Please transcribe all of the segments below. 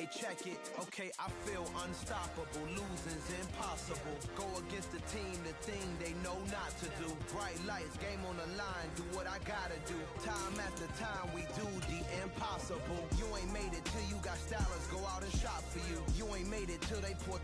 Hey, check it. Okay, I feel unstoppable. Losing's impossible. Go against the team, the thing they know not to do. Bright lights, game on the line. Do what I gotta do. Time after time, we do the impossible. You ain't made it till you got stylers go out and shop for you. You ain't made it till they put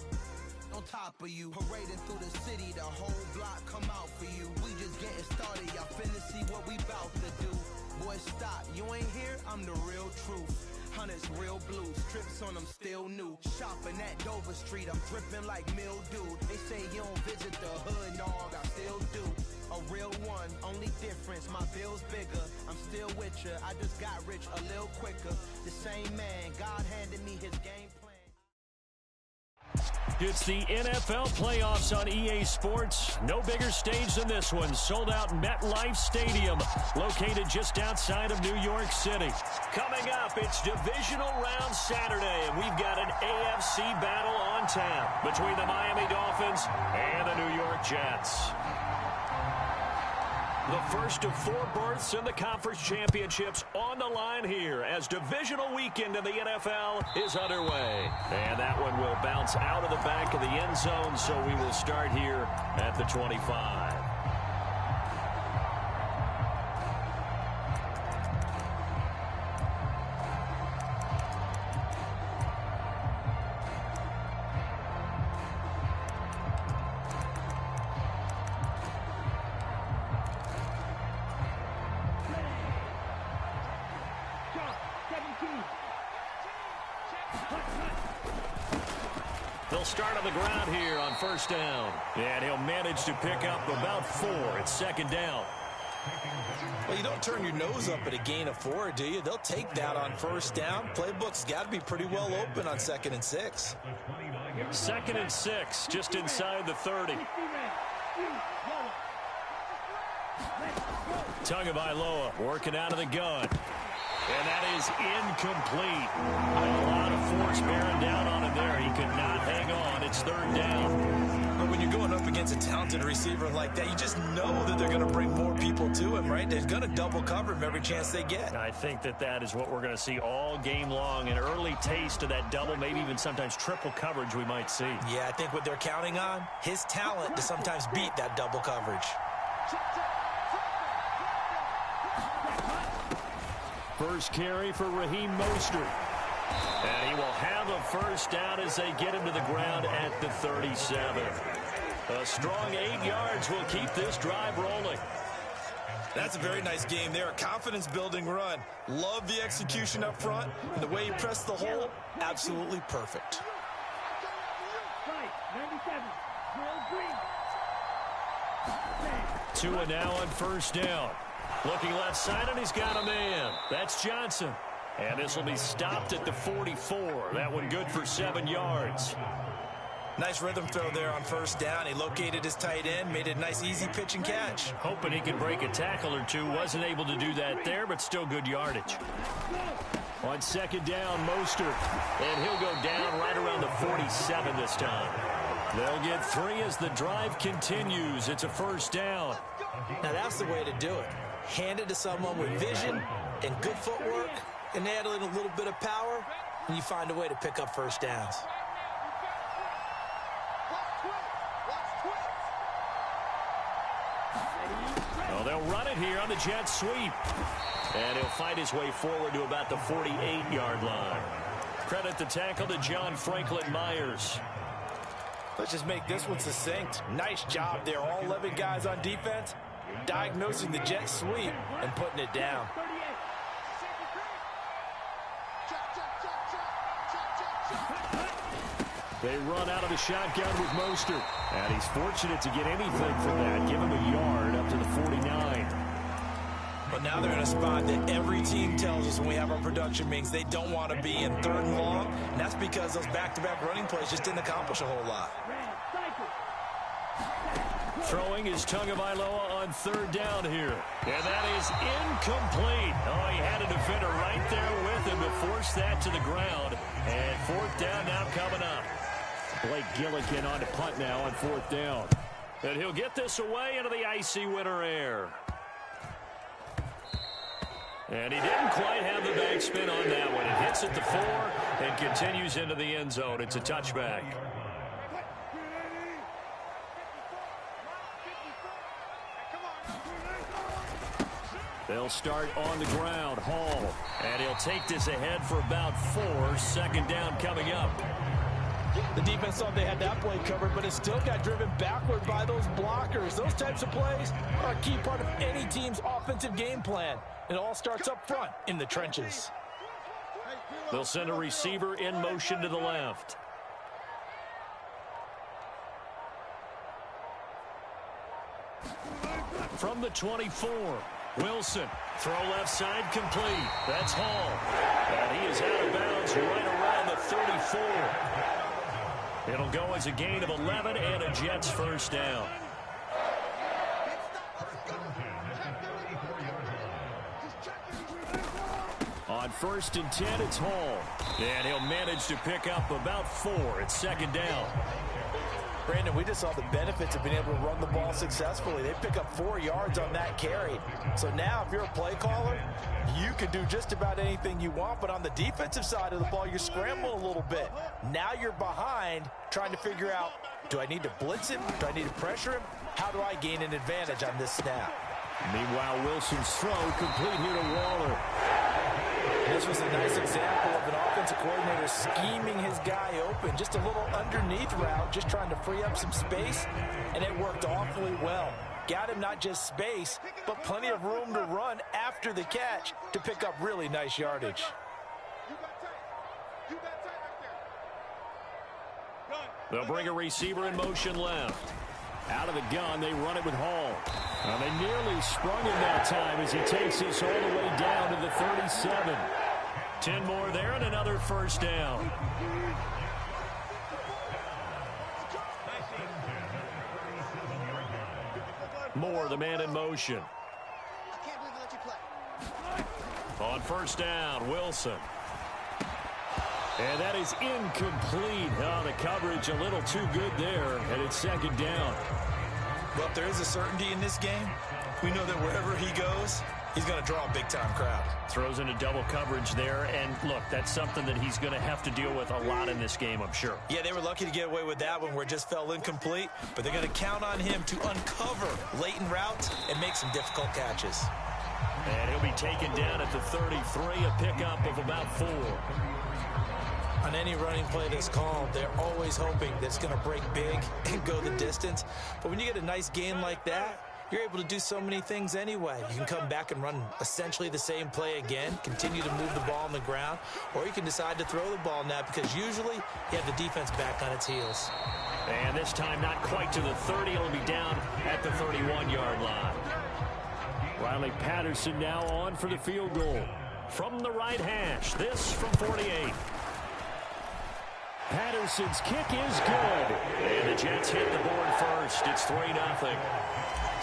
on top of you. Parading through the city, the whole block come out for you. We just getting started. Y'all finna see what we bout to do. Boy, stop. You ain't here? I'm the real truth. Hunters real blue, strips on them still new. Shopping at Dover Street, I'm dripping like mildew. They say you don't visit the hood, dog, I still do. A real one, only difference, my bill's bigger. I'm still with ya, I just got rich a little quicker. The same man, God handed me his game plan. It's the NFL playoffs on EA Sports. No bigger stage than this one. Sold out MetLife Stadium, located just outside of New York City. Coming up, it's divisional round Saturday, and we've got an AFC battle on tap between the Miami Dolphins and the New York Jets. The first of 4 berths in the conference championships on the line here as divisional weekend in the NFL is underway. And that one will bounce out of the back of the end zone, so we will start here at the 25. They'll start on the ground here on first down. And he'll manage to pick up about 4. It's second down. Well, you don't turn your nose up at a gain of 4, do you? They'll take that on first down. Playbook's got to be pretty well open on 2nd and 6. 2nd and 6, just inside the 30. Tagovailoa working out of the gun. And that is incomplete. A lot of force bearing down on him there. He could not hang on. It's 3rd down. But when you're going up against a talented receiver like that, you just know that they're going to bring more people to him, right? They're going to double cover him every chance they get. I think that is what we're going to see all game long. An early taste of that double, maybe even sometimes triple coverage we might see. Yeah, I think what they're counting on, his talent to sometimes beat that double coverage. First carry for Raheem Mostert. And he will have a first down as they get him to the ground at the 37. A strong 8 yards will keep this drive rolling. That's a very nice game there. A confidence-building run. Love the execution up front. And the way he pressed the hole, absolutely perfect. 2 and now on first down. Looking left side, and he's got a man. That's Johnson. And this will be stopped at the 44. That one good for 7 yards. Nice rhythm throw there on first down. He located his tight end, made it a nice easy pitch and catch. Hoping he could break a tackle or two. Wasn't able to do that there, but still good yardage. On second down, Mostert. And he'll go down right around the 47 this time. They'll get 3 as the drive continues. It's a first down. Now that's the way to do it. Hand it to someone with vision and good footwork, and add in a little bit of power, and you find a way to pick up first downs. Well, they'll run it here on the jet sweep. And he'll fight his way forward to about the 48-yard line. Credit the tackle to John Franklin Myers. Let's just make this one succinct. Nice job there. All 11 guys on defense, diagnosing the jet sweep and putting it down. They run out of the shotgun with Mostert. And he's fortunate to get anything from that. Give him a yard up to the 49. But now they're in a spot that every team tells us when we have our production meetings they don't want to be in 3rd and long. And that's because those back-to-back running plays just didn't accomplish a whole lot. Throwing is Tagovailoa on 3rd down here. And that is incomplete. Oh, he had a defender right there with him to force that to the ground. And 4th down now coming up. Blake Gillikin on to punt now on 4th down. And he'll get this away into the icy winter air. And he didn't quite have the backspin on that one. It hits at the 4 and continues into the end zone. It's a touchback. They'll start on the ground. Hall. And he'll take this ahead for about 4. 2nd down coming up. The defense thought they had that play covered, but it still got driven backward by those blockers. Those types of plays are a key part of any team's offensive game plan. It all starts up front in the trenches. They'll send a receiver in motion to the left. From the 24, Wilson. Throw left side complete. That's Hall. And he is out of bounds right around the 34. It'll go as a gain of 11 and a Jets first down. On 1st and 10, it's Hall. And he'll manage to pick up about 4. It's 2nd down. Brandon, we just saw the benefits of being able to run the ball successfully. They pick up 4 yards on that carry. So now if you're a play caller, you can do just about anything you want. But on the defensive side of the ball, you're scrambling a little bit. Now you're behind trying to figure out, do I need to blitz him? Do I need to pressure him? How do I gain an advantage on this snap? Meanwhile, Wilson's throw complete here to Waller. This was a nice example of an offensive coordinator scheming his guy open. Just a little underneath route, just trying to free up some space, and it worked awfully well. Got him not just space, but plenty of room to run after the catch to pick up really nice yardage. They'll bring a receiver in motion left. Out of the gun, they run it with Hall. Well, they nearly sprung him that time as he takes this all the way down to the 37. 10 more there and another first down. Moore, the man in motion. On 1st down, Wilson. And that is incomplete. Oh, the coverage a little too good there, and it's 2nd down. Well, if there is a certainty in this game, we know that wherever he goes, he's going to draw a big-time crowd. Throws into double coverage there, and look, that's something that he's going to have to deal with a lot in this game, I'm sure. Yeah, they were lucky to get away with that one where it just fell incomplete, but they're going to count on him to uncover latent routes and make some difficult catches. And he'll be taken down at the 33, a pickup of about 4. On any running play that's called, they're always hoping that it's going to break big and go the distance. But when you get a nice gain like that, you're able to do so many things anyway. You can come back and run essentially the same play again, continue to move the ball on the ground, or you can decide to throw the ball now because usually you have the defense back on its heels. And this time not quite to the 30. It'll be down at the 31-yard line. Riley Patterson now on for the field goal. From the right hash, this from 48. Patterson's kick is good. And the Jets hit the board first. It's 3-0.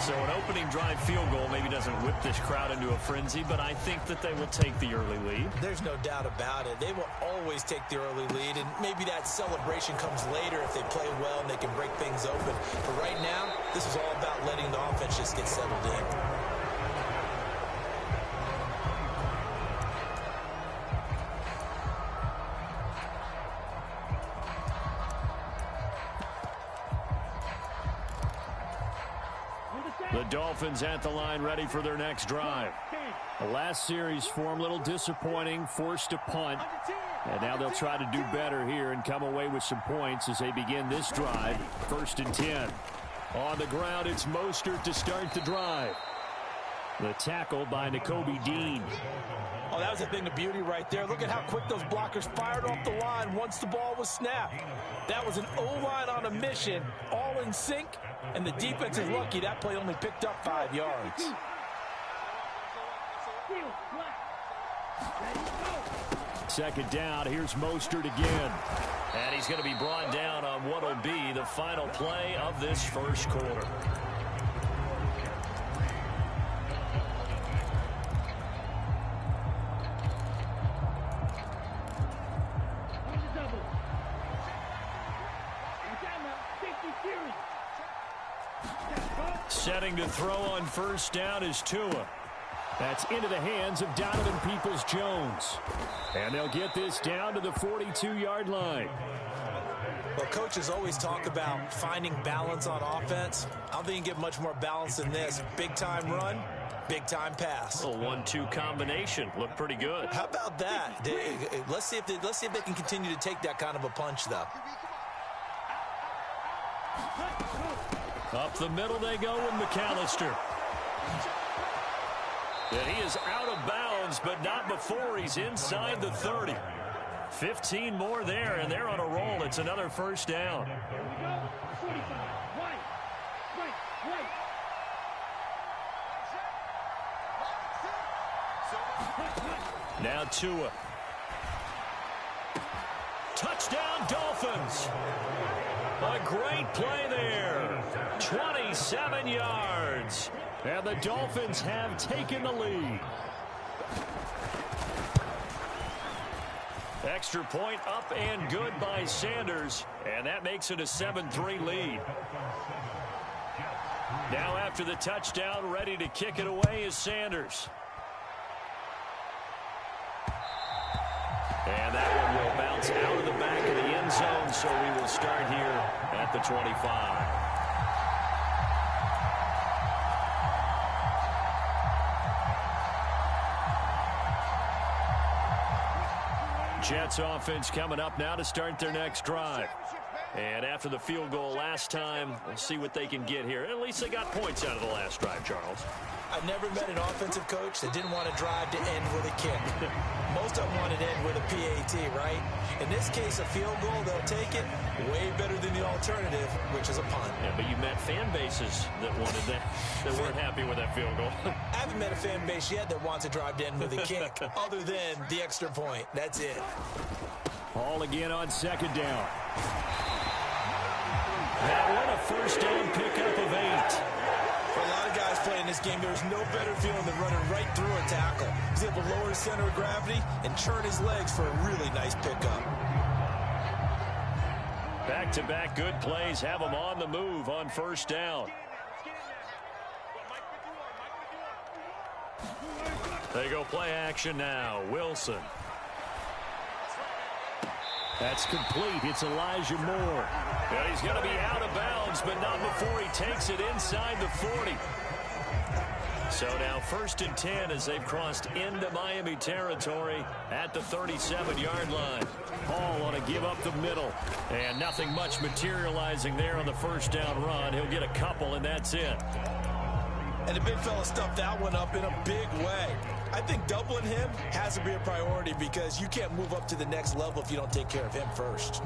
So an opening drive field goal maybe doesn't whip this crowd into a frenzy, but I think that they will take the early lead. There's no doubt about it. They will always take the early lead, and maybe that celebration comes later if they play well and they can break things open. But right now, this is all about letting the offense just get settled in. The Dolphins at the line ready for their next drive. The last series for them, a little disappointing, forced to punt. And now they'll try to do better here and come away with some points as they begin this drive. 1st and 10. On the ground, it's Mostert to start the drive. The tackle by Nakobe Dean. Oh, that was a thing of beauty right there. Look at how quick those blockers fired off the line once the ball was snapped. That was an O-line on a mission, all in sync, and the defense is lucky that play only picked up 5 yards. Second down, here's Mostert again. And he's going to be brought down on what will be the final play of this first quarter. Setting to throw on first down is Tua. That's into the hands of Donovan Peoples-Jones. And they'll get this down to the 42-yard line. Well, coaches always talk about finding balance on offense. I don't think you can get much more balance than this. Big-time run, big-time pass. A 1-2 combination. Looked pretty good. How about that? Let's see if they can continue to take that kind of a punch, though. Up the middle they go with McAllister. And he is out of bounds, but not before he's inside the 30. 15 more there, and they're on a roll. It's another first down. Now Tua. Touchdown, Dolphins. A great play there. 27 yards. And the Dolphins have taken the lead. Extra point up and good by Sanders. And that makes it a 7-3 lead. Now after the touchdown, ready to kick it away is Sanders. And that one will bounce out of the back of the end zone, so we will start here at the 25. Jets offense coming up now to start their next drive. And after the field goal last time, we'll see what they can get here. At least they got points out of the last drive, Charles. I've never met an offensive coach that didn't want to drive to end with a kick. Most of them wanted to end with a PAT, right? In this case, a field goal, they'll take it way better than the alternative, which is a punt. Yeah, but you met fan bases that wanted that, that weren't happy with that field goal. I haven't met a fan base yet that wants to drive to end with a kick, other than the extra point. That's it. Ball again on second down. That one a first down pickup of 8. For a lot of guys playing this game, there's no better feeling than running right through a tackle. He's able to lower his center of gravity and churn his legs for a really nice pickup. Back-to-back good plays have them on the move on first down. They go play action now. Wilson. That's complete. It's Elijah Moore. And he's going to be out of bounds, but not before he takes it inside the 40. So now 1st and 10 as they've crossed into Miami territory at the 37-yard line. Hall on a give up the middle. And nothing much materializing there on the first down run. He'll get a couple, and that's it. And the big fella stuffed that one up in a big way. I think doubling him has to be a priority because you can't move up to the next level if you don't take care of him first.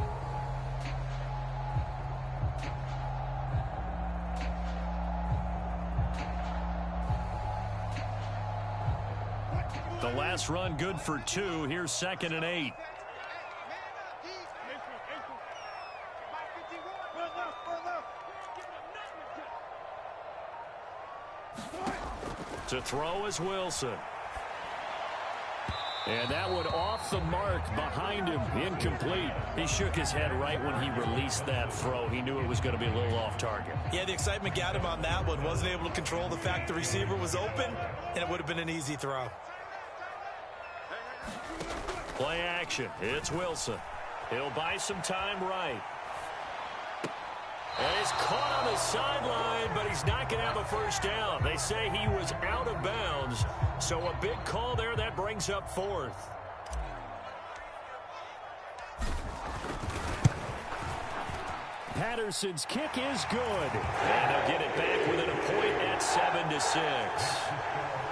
The last run good for 2. Here's 2nd and 8. To throw is Wilson. And that one off the mark behind him, incomplete. He shook his head right when he released that throw. He knew it was going to be a little off target. Yeah, the excitement got him on that one. Wasn't able to control the fact the receiver was open, and it would have been an easy throw. Play action. It's Wilson. He'll buy some time right. And he's caught on the sideline, but he's not going to have a first down. They say he was out of bounds, so a big call there. That brings up 4th. Patterson's kick is good. And they'll get it back within a point at 7-6.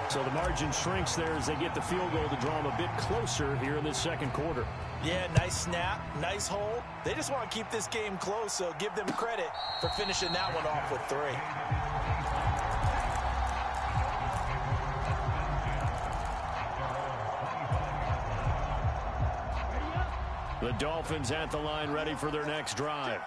So the margin shrinks there as they get the field goal to draw them a bit closer here in the second quarter. Yeah, nice snap, nice hole. They just want to keep this game close, so give them credit for finishing that one off with 3. The Dolphins at the line ready for their next drive.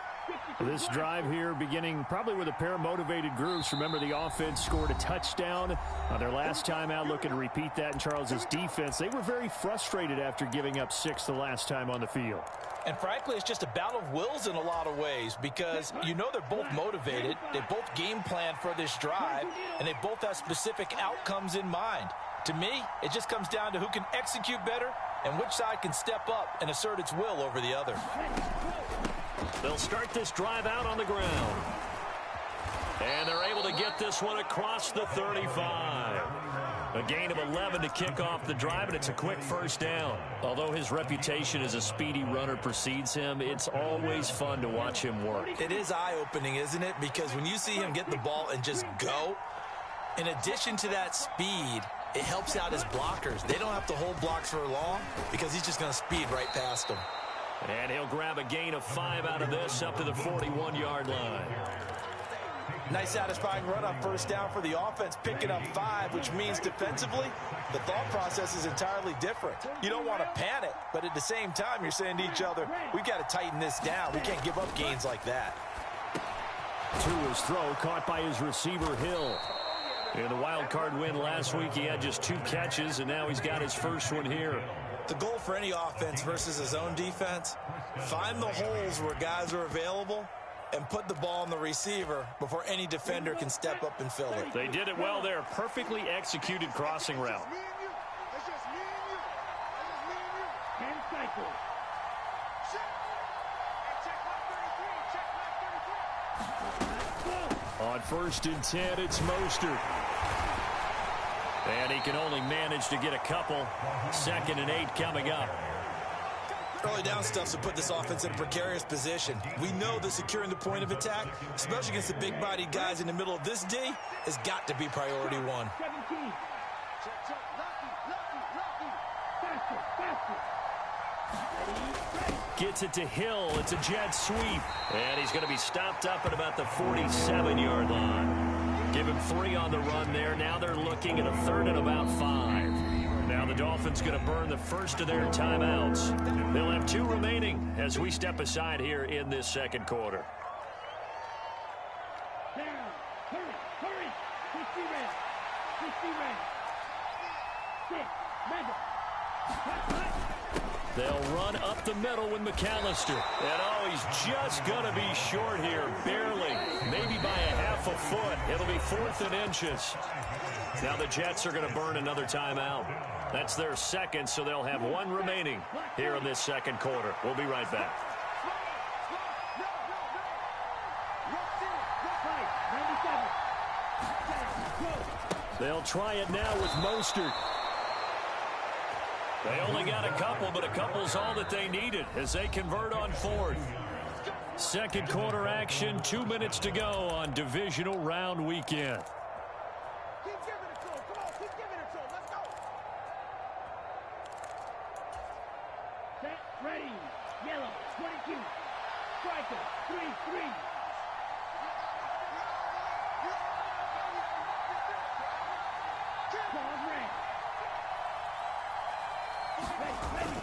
This drive here beginning probably with a pair of motivated groups. Remember, the offense scored a touchdown on their last time out. Looking to repeat that in Charles's defense. They were very frustrated after giving up 6 the last time on the field. And frankly, it's just a battle of wills in a lot of ways because you know they're both motivated. They both game plan for this drive, and they both have specific outcomes in mind. To me, it just comes down to who can execute better and which side can step up and assert its will over the other. They'll start this drive out on the ground. And they're able to get this one across the 35. A gain of 11 to kick off the drive, and it's a quick first down. Although his reputation as a speedy runner precedes him, it's always fun to watch him work. It is eye-opening, isn't it? Because when you see him get the ball and just go, in addition to that speed, it helps out his blockers. They don't have to hold blocks for long because he's just going to speed right past them. And he'll grab a gain of 5 out of this up to the 41-yard line. Nice satisfying run on first down for the offense, picking up 5, which means defensively, the thought process is entirely different. You don't want to panic, but at the same time, you're saying to each other, we've got to tighten this down. We can't give up gains like that. To his throw, caught by his receiver, Hill. In the wild card win last week, he had just 2 catches, and now he's got his first one here. The goal for any offense versus his own defense, find the holes where guys are available and put the ball on the receiver before any defender can step up and fill it. They did it well there. Perfectly executed crossing route. On 1st and 10, it's Mostert. And he can only manage to get a couple. 2nd and 8 coming up. Early down stuff to put this offense in a precarious position. We know that securing the point of attack, especially against the big-bodied guys in the middle of this D, has got to be priority 1. Gets it to Hill. It's a jet sweep. And he's going to be stopped up at about the 47-yard line. Give him 3 on the run there. Now they're looking at a 3rd and about 5. Now the Dolphins going to burn the first of their timeouts. They'll have 2 remaining as we step aside here in this second quarter. They'll run up the middle with McAllister. And oh, he's just going to be short here, barely. Maybe by a half a foot. It'll be 4th and inches. Now the Jets are going to burn another timeout. That's their 2nd, so they'll have 1 remaining here in this second quarter. We'll be right back. They'll try it now with Mostert. They only got a couple, but a couple's all that they needed as they convert on 4th. Second quarter action, 2 minutes to go on divisional round weekend. Keep giving it to him. Come on, keep giving it to him. Let's go. Set, ready. Yellow, 22. Striker, 3-3.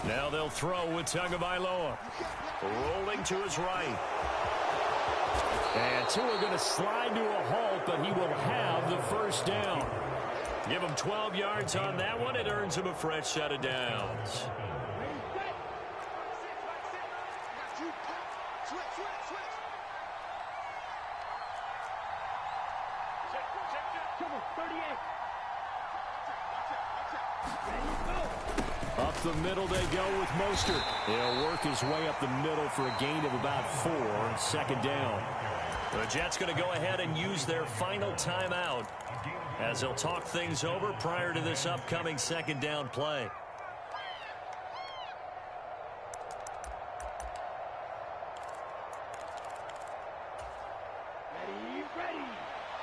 Now they'll throw with Tagovailoa. Rolling to his right. And Tua going to slide to a halt, but he will have the first down. Give him 12 yards on that one. It earns him a fresh set of downs. Up the middle they go with Mostert. He'll work his way up the middle for a gain of about 4. 2nd down. The Jets going to go ahead and use their final timeout as they'll talk things over prior to this upcoming 2nd down play. Ready.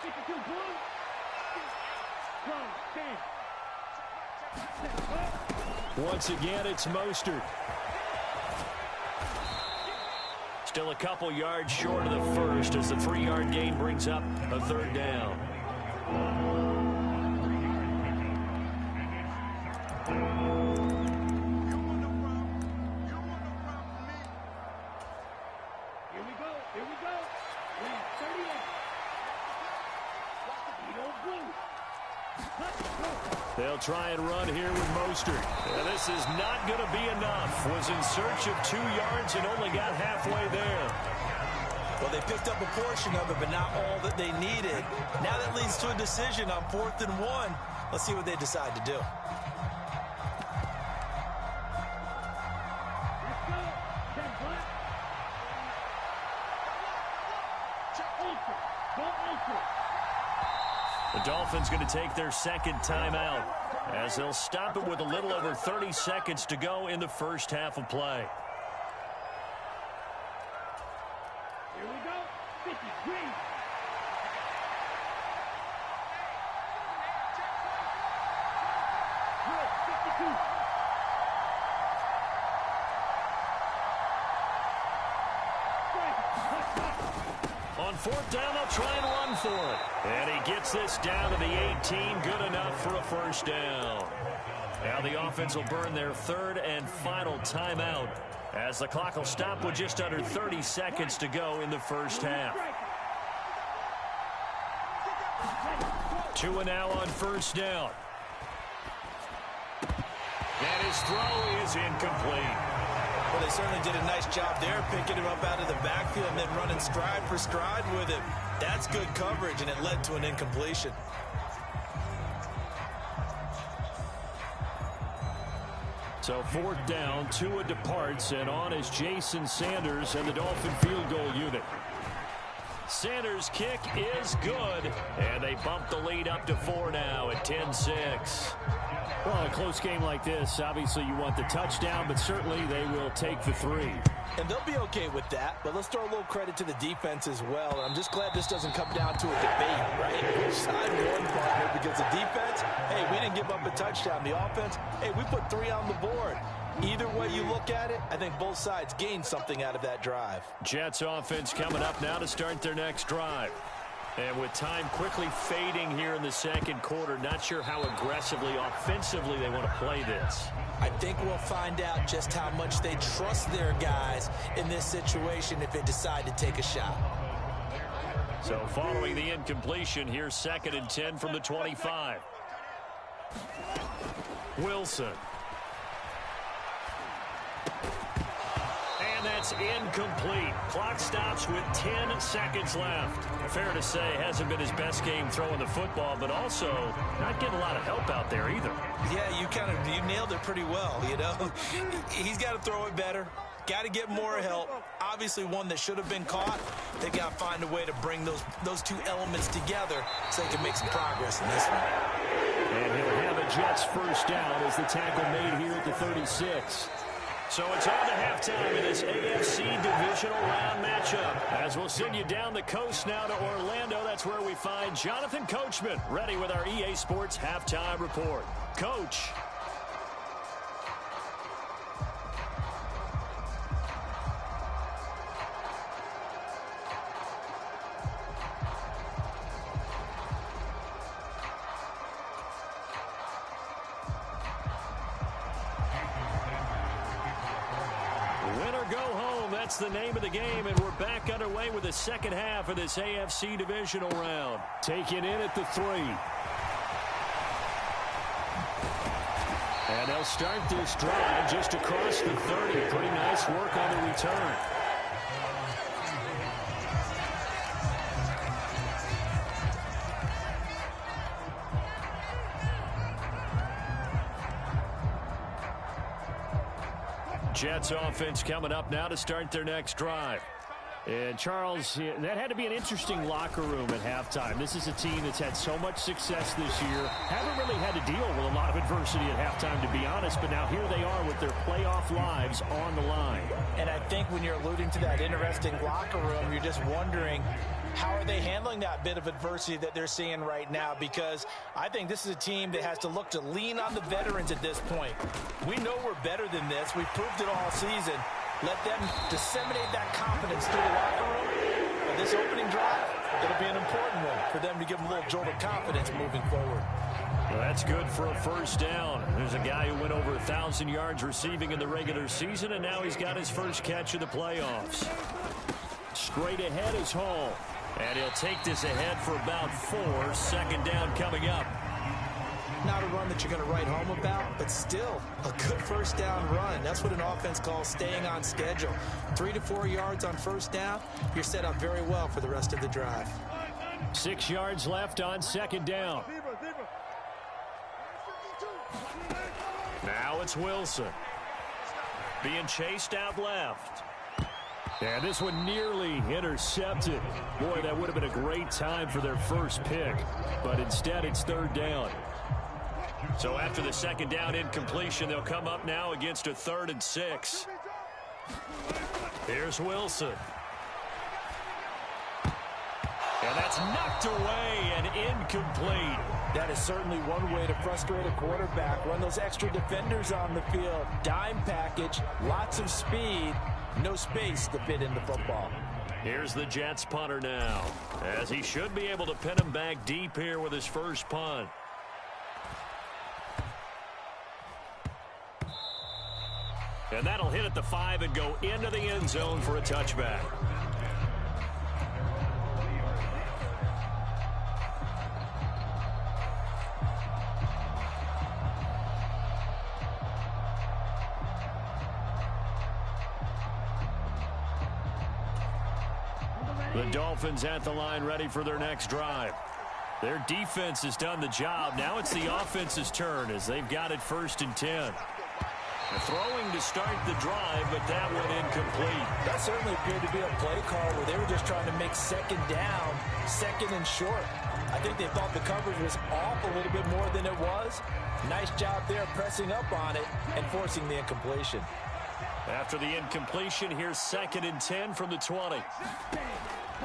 52 blue. Once again, it's Mostert. Still a couple yards short of the first as the 3-yard gain brings up a 3rd down. Here we go. 38. They'll try and run here with Mostert. And this is not going to be enough. Was in search of 2 yards and only got halfway there. Well, they picked up a portion of it, but not all that they needed. Now that leads to a decision on 4th and 1. Let's see what they decide to do. The Dolphins going to take their second timeout as they'll stop it with a little over 30 seconds to go in the first half of play. Here we go. 53. On fourth down, they'll try and run for it. And he gets this down to the 18. Good enough for a first down. Now the offense will burn their third and final timeout as the clock will stop with just under 30 seconds to go in the first half. Two and now on first down. And his throw is incomplete. Well, they certainly did a nice job there, picking him up out of the backfield and then running stride for stride with him. That's good coverage, and it led to an incompletion. So fourth down, Tua departs, and on is Jason Sanders and the Dolphin field goal unit. Sanders' kick is good, and they bump the lead up to 4 now at 10-6. Well, a close game like this, obviously you want the touchdown, but certainly they will take the 3. And they'll be okay with that, but let's throw a little credit to the defense as well. I'm just glad this doesn't come down to a debate, right? Side one partner, because the defense, hey, we didn't give up a touchdown. The offense, hey, we put 3 on the board. Either way you look at it, I think both sides gained something out of that drive. Jets offense coming up now to start their next drive. And with time quickly fading here in the second quarter, not sure how aggressively, offensively they want to play this. I think we'll find out just how much they trust their guys in this situation if they decide to take a shot. So following the incompletion, here's 2nd and 10 from the 25. Wilson. And that's incomplete. Clock stops with 10 seconds left. Fair to say, hasn't been his best game throwing the football, but also not getting a lot of help out there either. Yeah, you nailed it pretty well, you know. He's got to throw it better. Got to get more help. Obviously one that should have been caught. They got to find a way to bring those two elements together so they can make some progress in this one. And he'll have a Jets first down as the tackle made here at the 36. So it's on to halftime in this AFC divisional round matchup. As we'll send you down the coast now to Orlando, that's where we find Jonathan Coachman ready with our EA Sports halftime report. Coach. That's the name of the game, and we're back underway with the second half of this AFC divisional round. Taken in at the 3. And they'll start this drive just across the 30. Pretty nice work on the return. Jets offense coming up now to start their next drive. And Charles, that had to be an interesting locker room at halftime. This is a team that's had so much success this year. Haven't really had to deal with a lot of adversity at halftime, to be honest, but now here they are with their playoff lives on the line. And I think when you're alluding to that interesting locker room, you're just wondering, how are they handling that bit of adversity that they're seeing right now? Because I think this is a team that has to look to lean on the veterans at this point. We know we're better than this. We've proved it all season. Let them disseminate that confidence through the locker room. But this opening drive, it'll be an important one for them to give them a little jolt of confidence moving forward. Well, that's good for a first down. There's a guy who went over 1,000 yards receiving in the regular season, and now he's got his first catch of the playoffs. Straight ahead is Hall. And he'll take this ahead for about 4. 2nd down coming up. Not a run that you're going to write home about, but still a good first down run. That's what an offense calls staying on schedule. 3 to 4 yards on first down. You're set up very well for the rest of the drive. 6 yards left on 2nd down. Now it's Wilson. Being chased out left. And this one nearly intercepted. Boy, that would have been a great time for their first pick. But instead, it's third down. So after the second down incompletion, they'll come up now against a 3rd and 6. Here's Wilson. And that's knocked away and incomplete. That is certainly one way to frustrate a quarterback. Run those extra defenders on the field. Dime package, lots of speed, no space to fit in the football. Here's the Jets punter now, as he should be able to pin him back deep here with his first punt. And that'll hit at the 5 and go into the end zone for a touchback. The Dolphins at the line ready for their next drive. Their defense has done the job. Now it's the offense's turn as they've got it 1st and 10. Throwing to start the drive, but that one incomplete. That certainly appeared to be a play call where they were just trying to make second down, 2nd and short. I think they thought the coverage was off a little bit more than it was. Nice job there pressing up on it and forcing the incompletion. After the incompletion, here's 2nd and 10 from the 20.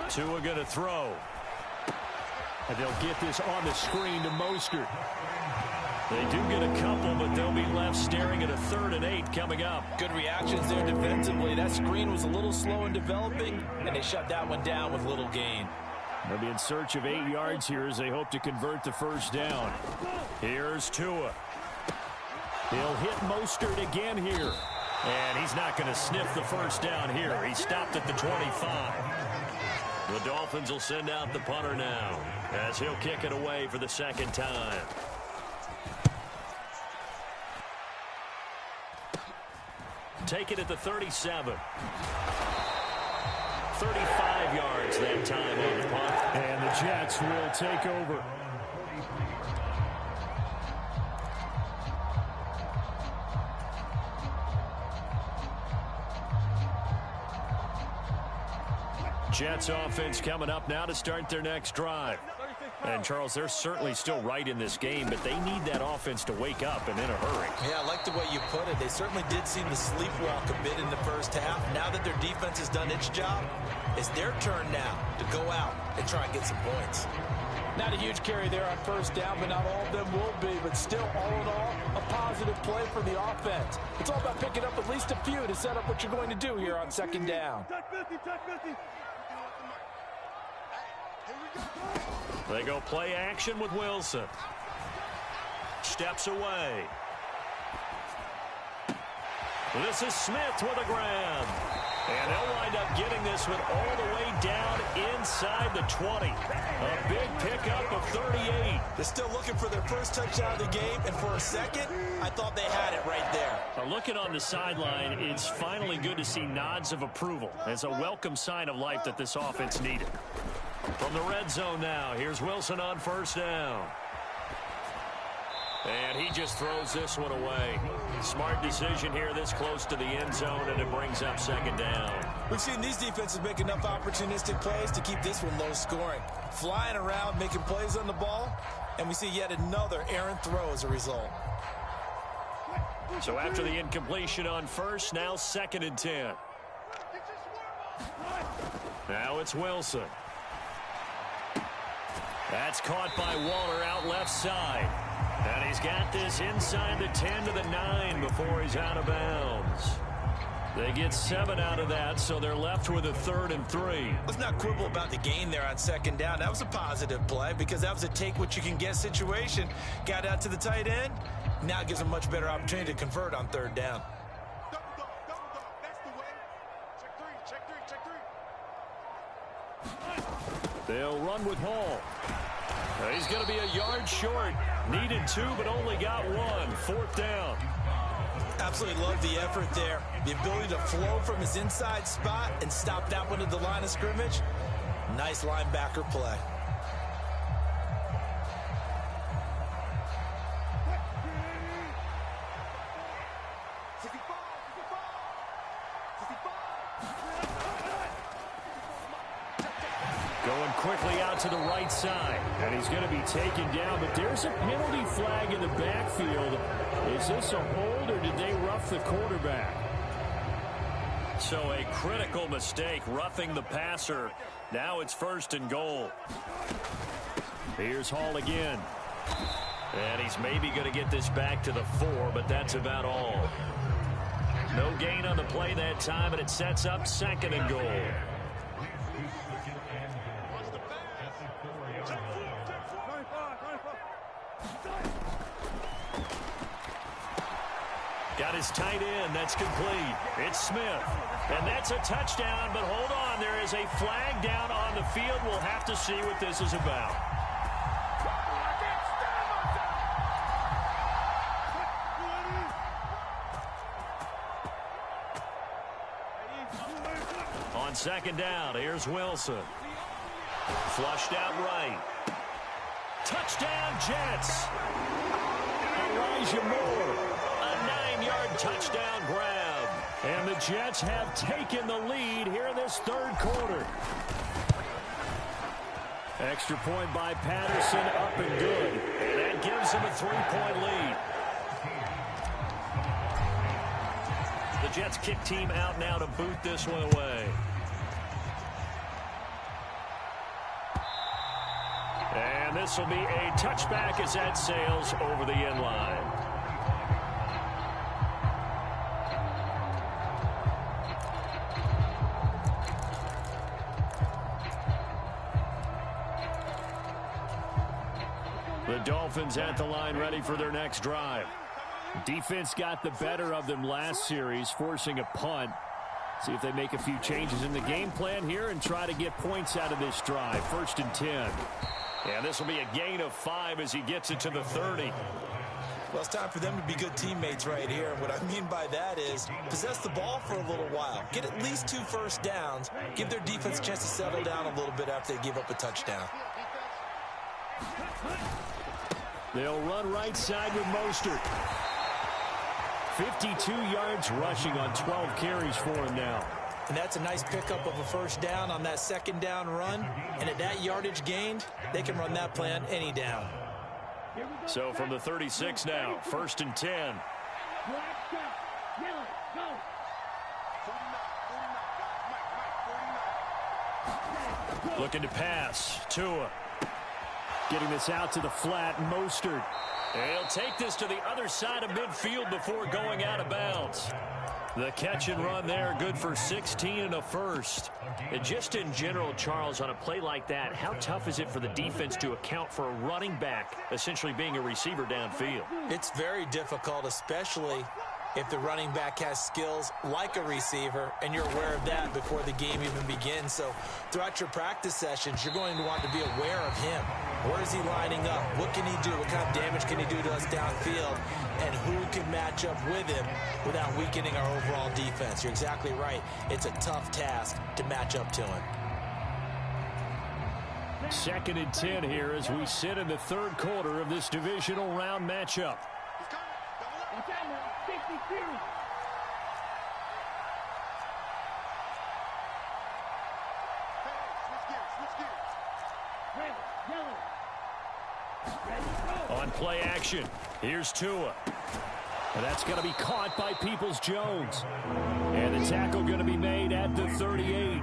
Tua going to throw. And they'll get this on the screen to Mostert. They do get a couple, but they'll be left staring at a 3rd and 8 coming up. Good reactions there defensively. That screen was a little slow in developing, and they shut that one down with little gain. They'll be in search of 8 yards here as they hope to convert the first down. Here's Tua. He'll hit Mostert again here. And he's not going to sniff the first down here. He stopped at the 25. The Dolphins will send out the punter now as he'll kick it away for the 2nd time. Take it at the 37. 35 yards that time on the punt. And the Jets will take over. Jets offense coming up now to start their next drive. And, Charles, they're certainly still right in this game, but they need that offense to wake up and in a hurry. Yeah, I like the way you put it. They certainly did seem to sleepwalk a bit in the first half. Now that their defense has done its job, it's their turn now to go out and try and get some points. Not a huge carry there on first down, but not all of them will be. But still, all in all, a positive play for the offense. It's all about picking up at least a few to set up what you're going to do here on 2nd down. They go play action with Wilson. Steps away. This is Smith with a grab. And they'll wind up getting this one all the way down inside the 20. A big pickup of 38. They're still looking for their first touchdown of the game, and for a second, I thought they had it right there. Looking on the sideline, it's finally good to see nods of approval. It's a welcome sign of life that this offense needed. From the red zone now, here's Wilson on first down. And he just throws this one away. Smart decision here this close to the end zone, and it brings up 2nd down. We've seen these defenses make enough opportunistic plays to keep this one low scoring. Flying around, making plays on the ball, and we see yet another errant throw as a result. So after the incompletion on first, now 2nd and 10. Now it's Wilson. That's caught by Waller out left side. And he's got this inside the 10 to the 9 before he's out of bounds. They get 7 out of that, so they're left with a 3rd and 3. Let's not quibble about the gain there on 2nd down. That was a positive play because that was a take-what-you-can-get situation. Got out to the tight end. Now gives them much better opportunity to convert on 3rd down. They'll run with Hall. He's going to be a yard short. Needed 2, but only got 1. 4th down. Absolutely love the effort there. The ability to flow from his inside spot and stop that one at the line of scrimmage. Nice linebacker play. Going quickly out to the right side. And he's going to be taken down, but there's a penalty flag in the backfield. Is this a hold, or did they rough the quarterback? So a critical mistake, roughing the passer. Now it's 1st and goal. Here's Hall again. And he's maybe going to get this back to the 4, but that's about all. No gain on the play that time, and it sets up 2nd and goal. Got his tight end. That's complete. It's Smith. And that's a touchdown, but hold on. There is a flag down on the field. We'll have to see what this is about. On 2nd down, here's Wilson. Flushed out right. Touchdown, Jets. Elijah Moore. A 9-yard touchdown grab. And the Jets have taken the lead here in this 3rd quarter. Extra point by Patterson, up and good. And that gives them a 3-point lead. The Jets kick team out now to boot this one away. And this will be a touchback as that sails over the end line. The Dolphins at the line, ready for their next drive. Defense got the better of them last series, forcing a punt. See if they make a few changes in the game plan here and try to get points out of this drive. 1st and 10. And this will be a gain of 5 as he gets it to the 30. Well, it's time for them to be good teammates right here. And what I mean by that is possess the ball for a little while. Get at least 2 first downs. Give their defense a chance to settle down a little bit after they give up a touchdown. They'll run right side with Mostert. 52 yards rushing on 12 carries for him now. And that's a nice pickup of a first down on that 2nd down run. And at that yardage gained, they can run that play on any down. So from the 36 now, 1st and 10. Looking to pass. Tua. Getting this out to the flat. Mostert. He'll take this to the other side of midfield before going out of bounds. The catch and run there, good for 16 and a first. And just in general, Charles, on a play like that, how tough is it for the defense to account for a running back essentially being a receiver downfield? It's very difficult, especially if the running back has skills like a receiver, and you're aware of that before the game even begins. So throughout your practice sessions, you're going to want to be aware of him. Where is he lining up? What can he do? What kind of damage can he do to us downfield? And who can match up with him without weakening our overall defense? You're exactly right. It's a tough task to match up to him. 2nd and 10 here as we sit in the 3rd quarter of this divisional round matchup. On play action, here's Tua. And that's going to be caught by Peoples-Jones. And the tackle going to be made at the 38.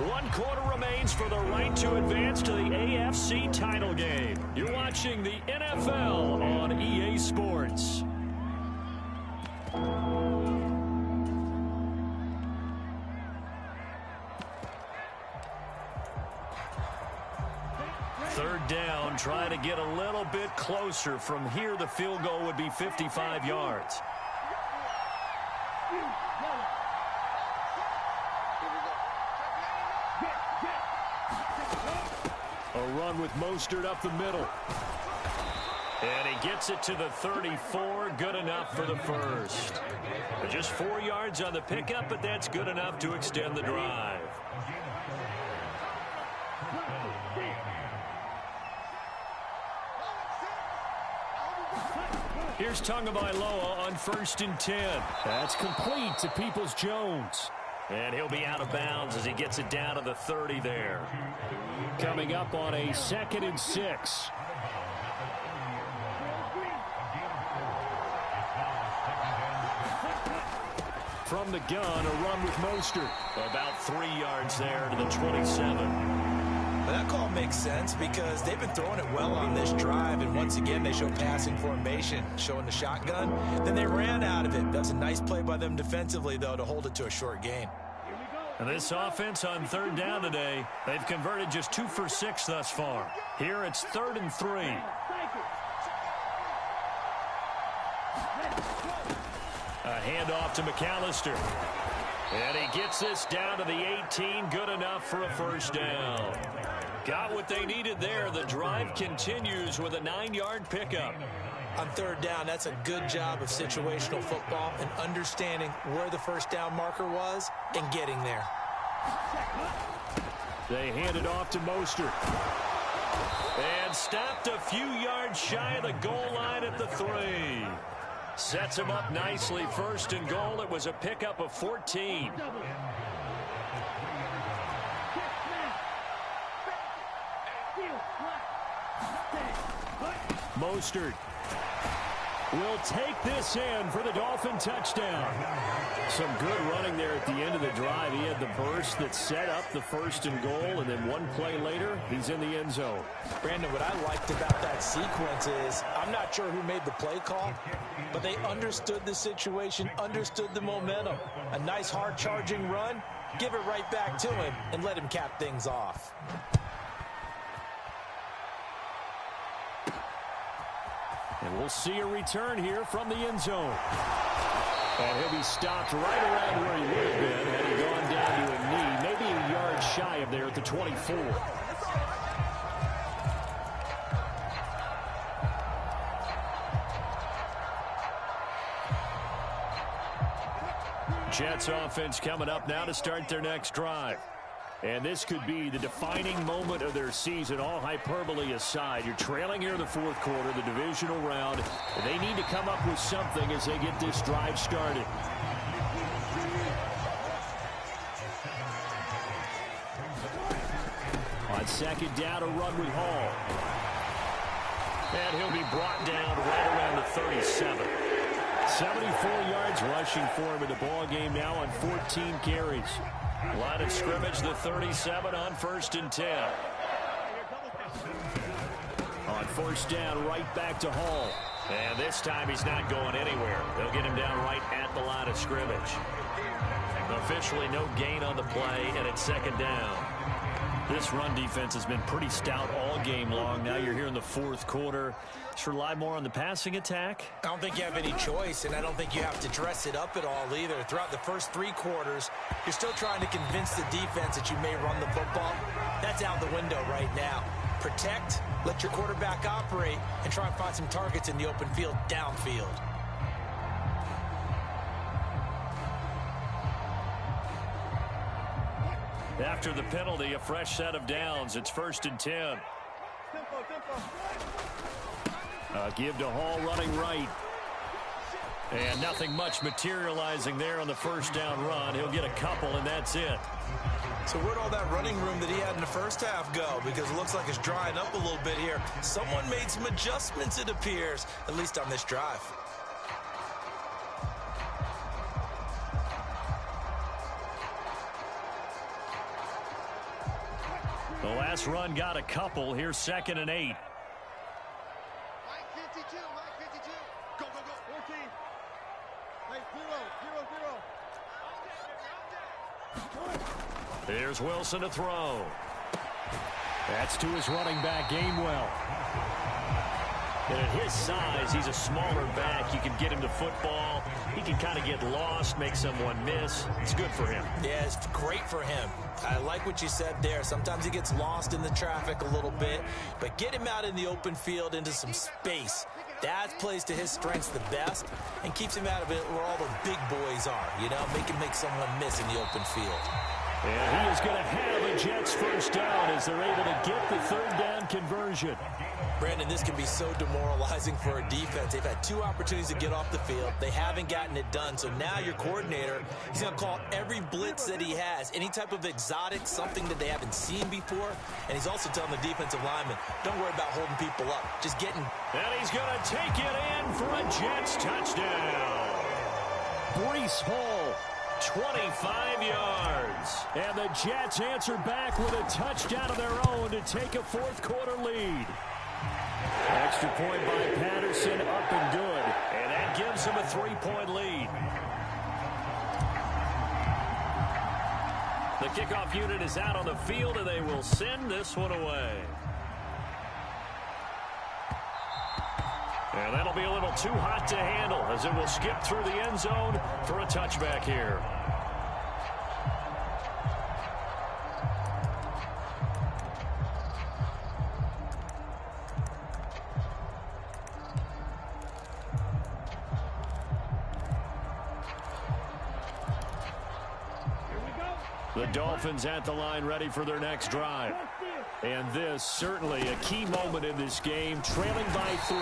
One quarter remains for the right to advance to the AFC title game. You're watching the NFL on EA Sports. Third down, try to get a little bit closer. From here, the field goal would be 55 yards. A run with Mostert up the middle. And he gets it to the 34. Good enough for the first. Just 4 yards on the pickup, but that's good enough to extend the drive. Here's Tagovailoa on 1st and 10. That's complete to Peoples-Jones. And he'll be out of bounds as he gets it down to the 30 there. Coming up on a 2nd and 6. From the gun, a run with Mostert. About 3 yards there to the 27. That call makes sense because they've been throwing it well on this drive, and once again they show passing formation, showing the shotgun. Then they ran out of it. That's a nice play by them defensively, though, to hold it to a short gain. And this offense on 3rd down today, they've converted just 2 for 6 thus far. Here it's 3rd and 3. A handoff to McAllister. And he gets this down to the 18, good enough for a 1st down. Got what they needed there. The drive continues with a 9-yard pickup. On 3rd down, that's a good job of situational football and understanding where the 1st down marker was and getting there. They hand it off to Mostert. And stopped a few yards shy of the goal line at the 3. Sets him up nicely. 1st and goal. It was a pickup of 14. Mostert will take this in for the Dolphin touchdown. Some good running there at the end of the drive. He had the burst that set up the 1st and goal, and then one play later, he's in the end zone. Brandon, what I liked about that sequence is I'm not sure who made the play call, but they understood the situation, understood the momentum. A nice hard-charging run, give it right back to him, and let him cap things off. And we'll see a return here from the end zone. And he'll be stopped right around where he would have been had he gone down to a knee, maybe a yard shy of there at the 24. Jets offense coming up now to start their next drive. And this could be the defining moment of their season, all hyperbole aside. You're trailing here in the 4th quarter, the divisional round, and they need to come up with something as they get this drive started. On 2nd down, a run with Hall. And he'll be brought down right around the 37. 74 yards rushing for him in the ball game now on 14 carries. Line of scrimmage, the 37 on 1st and 10. On 1st down, right back to Hall. And this time he's not going anywhere. They'll get him down right at the line of scrimmage. Officially no gain on the play, and it's 2nd down. This run defense has been pretty stout all game long. Now you're here in the 4th quarter. Just rely more on the passing attack. I don't think you have any choice, and I don't think you have to dress it up at all either. Throughout the first 3 quarters, you're still trying to convince the defense that you may run the football. That's out the window right now. Protect, let your quarterback operate, and try and find some targets in the open field downfield. After the penalty, a fresh set of downs. It's 1st and 10. Give to Hall running right. And nothing much materializing there on the 1st down run. He'll get a couple, and that's it. So where'd all that running room that he had in the first half go? Because it looks like it's drying up a little bit here. Someone made some adjustments, it appears, at least on this drive. The last run got a couple. Here's 2nd and 8. Mike 52, Mike 52. Go, go, go. 14. Hey, 0, 0, 0. Here's Wilson to throw. That's to his running back, Gainwell. And at his size, he's a smaller back. You can get him to football. He can kind of get lost, make someone miss. It's good for him. Yeah, it's great for him. I like what you said there. Sometimes he gets lost in the traffic a little bit, but get him out in the open field into some space. That plays to his strengths the best and keeps him out of it where all the big boys are, you know, make someone miss in the open field. And he is going to have a Jets 1st down as they're able to get the 3rd down conversion. Brandon, this can be so demoralizing for a defense. They've had 2 opportunities to get off the field. They haven't gotten it done. So now your coordinator, he's going to call every blitz that he has, any type of exotic, something that they haven't seen before. And he's also telling the defensive lineman, don't worry about holding people up. Just getting... And he's going to take it in for a Jets touchdown. Breece Hall, 25 yards. And the Jets answer back with a touchdown of their own to take a fourth-quarter lead. Extra point by Patterson, up and good. And that gives them a 3-point lead. The kickoff unit is out on the field, and they will send this one away. And that'll be a little too hot to handle as it will skip through the end zone for a touchback here. The Dolphins at the line ready for their next drive. And this certainly a key moment in this game, trailing by 3,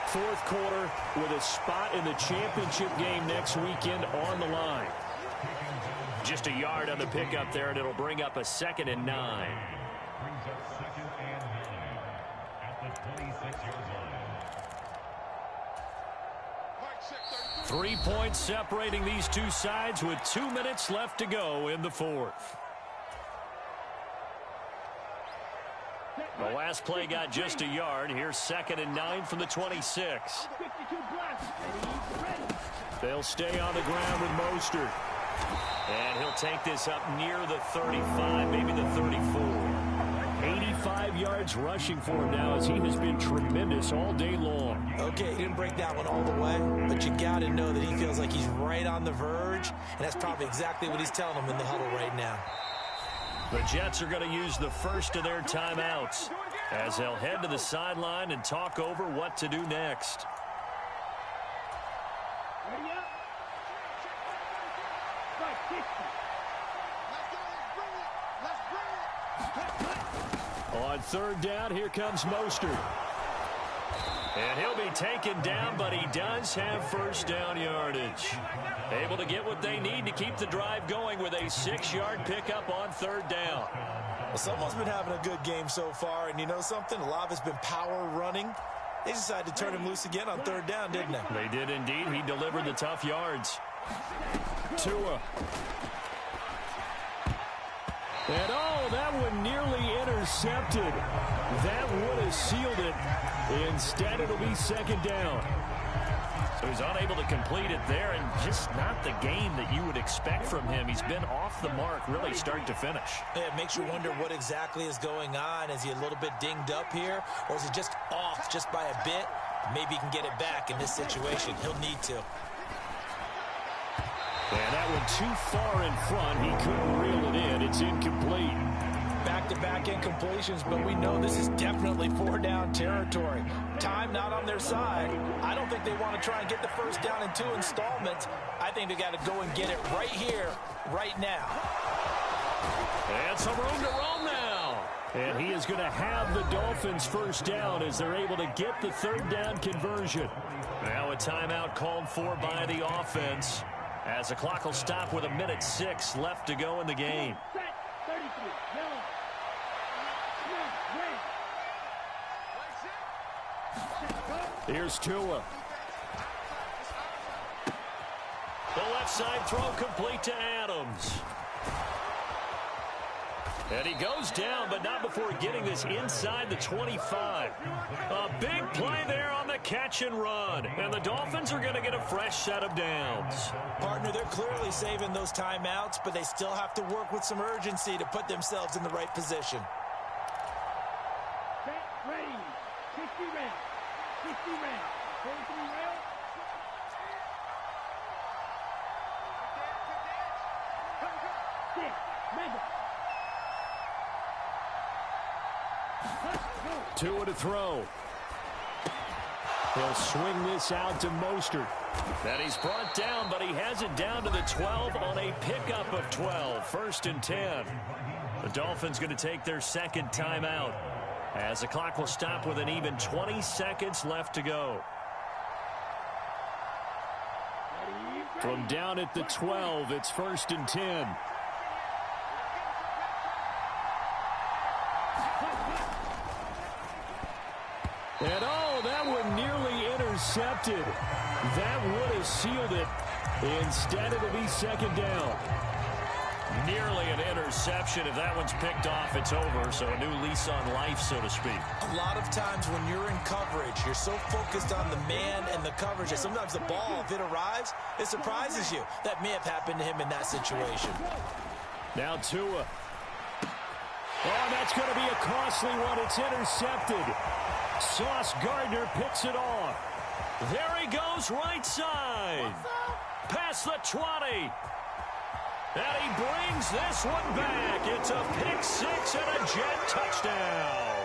fourth quarter with a spot in the championship game next weekend on the line. Just a yard on the pickup there, and it'll bring up a 2nd and 9. Brings up 2nd and 9 at the 26-yard line. 3 points separating these two sides with 2 minutes left to go in the fourth. The last play got just a yard. Here's 2nd and 9 from the 26. They'll stay on the ground with Mostert. And he'll take this up near the 35, maybe the 34. 85 yards rushing for him now as he has been tremendous all day long. Okay, he didn't break that one all the way, but you got to know that he feels like he's right on the verge, and that's probably exactly what he's telling them in the huddle right now. The Jets are going to use the first of their timeouts as they'll head to the sideline and talk over what to do next. On third down, here comes Mostert. And he'll be taken down, but he does have first down yardage. Able to get what they need to keep the drive going with a 6-yard pickup on third down. Well, someone's been having a good game so far, and you know something? A lot of it's been power running. They decided to turn him loose again on third down, didn't they? They did indeed. He delivered the tough yards. Tua. And that one nearly intercepted. That would have sealed it. Instead, it'll be second down. So he's unable to complete it there, and just not the game that you would expect from him. He's been off the mark, really start to finish. Yeah, it makes you wonder what exactly is going on. Is he a little bit dinged up here, or is he just off just by a bit? Maybe he can get it back in this situation. He'll need to. And that one too far in front. He couldn't reel it in. It's incomplete. Back-to-back incompletions, but we know this is definitely 4-down territory. Time not on their side. I don't think they want to try and get the first down in 2 installments. I think they got to go and get it right here, right now. And some room to roam now. And he is going to have the Dolphins first down as they're able to get the third down conversion. Now a timeout called for by the offense, as the clock will stop with 1:06 left to go in the game. Here's Tua. The left side throw complete to Adams. And he goes down, but not before getting this inside the 25. A big play there on the catch and run. And the Dolphins are going to get a fresh set of downs. Partner, they're clearly saving those timeouts, but they still have to work with some urgency to put themselves in the right position. Ready. 60 rounds. 60 rounds. 43 rounds. Tua to throw. He'll swing this out to Mostert. Then he's brought down, but he has it down to the 12 on a pickup of 12. 1st and 10. The Dolphins going to take their second timeout as the clock will stop with an even 20 seconds left to go. From down at the 12, it's 1st and 10. And oh, that one nearly intercepted. That would have sealed it. Instead, it'll be 2nd down. Nearly an interception. If that one's picked off, it's over. So a new lease on life, so to speak. A lot of times when you're in coverage, you're so focused on the man and the coverage that sometimes the ball, if it arrives, it surprises you. That may have happened to him in that situation. Now Tua. Oh, that's going to be a costly one. It's intercepted. Sauce Gardner picks it off. There he goes, right side. Past the 20. And he brings this one back. It's a pick 6 and a Jet touchdown.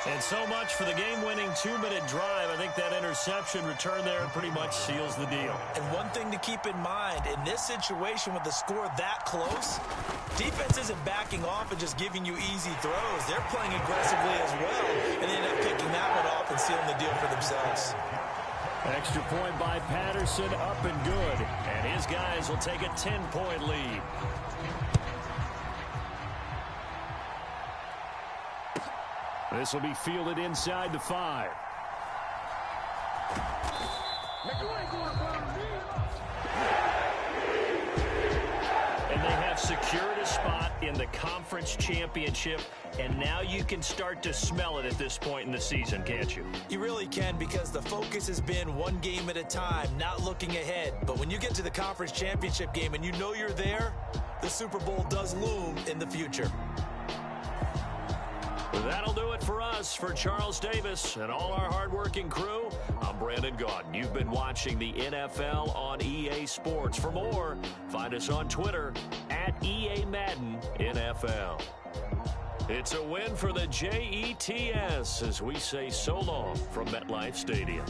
And so much for the game-winning 2-minute drive. I think that interception return there pretty much seals the deal. And one thing to keep in mind, in this situation with the score that close, defense isn't backing off and just giving you easy throws. They're playing aggressively as well, and they end up picking that one off and sealing the deal for themselves. Extra point by Patterson, up and good. And his guys will take a 10-point lead. This will be fielded inside the 5. And they have secured a spot in the conference championship, and now you can start to smell it at this point in the season, can't you? You really can, because the focus has been one game at a time, not looking ahead. But when you get to the conference championship game and you know you're there, the Super Bowl does loom in the future. That'll do it for us. For Charles Davis and all our hardworking crew, I'm Brandon Gaudin. You've been watching the NFL on EA Sports. For more, find us on Twitter at EA Madden NFL. It's a win for the Jets as we say so long from MetLife Stadium.